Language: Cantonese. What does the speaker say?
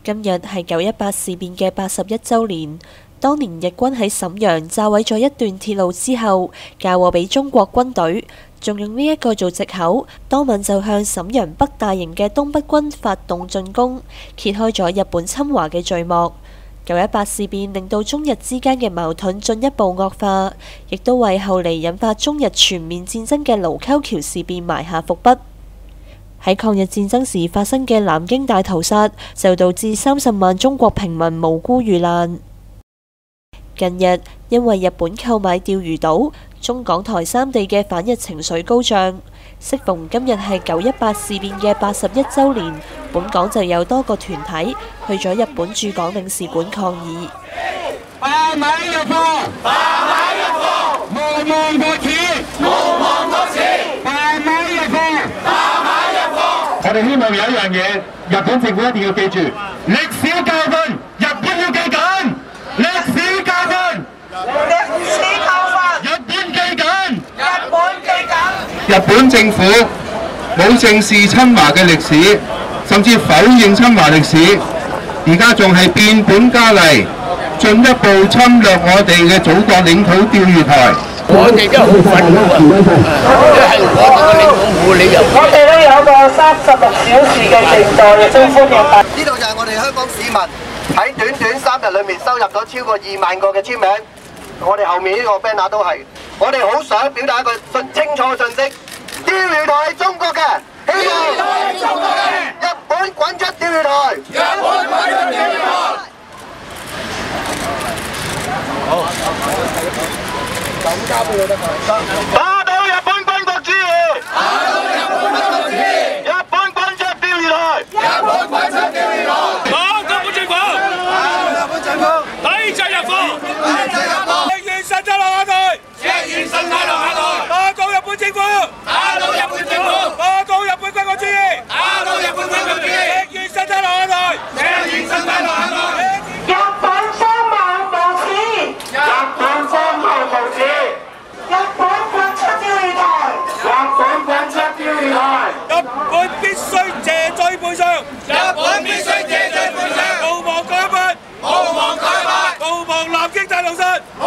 今日係9·18事變嘅81週年。當年日軍喺瀋陽炸毀咗一段鐵路之後，嫁禍俾中國軍隊，仲用呢一個做藉口，當晚就向瀋陽北大營嘅東北軍發動進攻，揭開咗日本侵華嘅序幕。9·18事變令到中日之間嘅矛盾進一步惡化，亦都為後嚟引發中日全面戰爭嘅盧溝橋事變埋下伏筆。喺抗日戰爭時發生嘅南京大屠殺，就導致30萬中國平民無辜遇難。近日，因為日本購買釣魚島，中港台三地嘅反日情緒高漲。適逢今日係9·18事變嘅81週年，本港就有多個團體去咗日本駐港領事館抗議。罷買日貨，罷買日貨，無望國恥，無望國恥，罷買日貨，罷買日貨。我哋希望有一樣嘢，日本政府一定要記住，歷史教訓，日本要記緊，歷史教訓，歷史教訓，日本記緊，日本記緊。日本政府冇正視侵華嘅歷史，甚至否認侵華歷史，而家仲係變本加厲，進一步侵略我哋嘅祖國領土釣魚台。我哋都好憤怒啊！即係我哋嘅領土冇理由。我哋都有個36小時嘅靜待，亦都歡迎大家。呢度就係我哋香港市民喺短短3日裏面收入咗超過2萬個嘅簽名。我哋後面呢個 banner 都係，我哋好想表達一個清楚嘅訊息：釣魚台係中國嘅，希望日本滾出釣魚台，日本滾出釣魚台。好，咁交俾佢得㗎。打倒日本軍國主義！打倒日本軍國主義！日本滾出釣魚台！日本滾出釣魚台！打倒日本政府！打日本政府！抵制日貨！抵制日貨！赤焰神太郎下台！赤焰神太郎下台！打倒日本政府！打倒日本政府！打倒日本軍國主義！打倒日本軍國主義！赤焰神太郎下台！赤焰神太郎下台！日本荒謬無恥，日本荒謬無恥！日本滾出釣魚台，日本滾出釣魚台！日本必須謝罪賠償！日本必須謝罪賠償！毋忘九一八！毋忘九一八！毋忘南京大屠殺！毋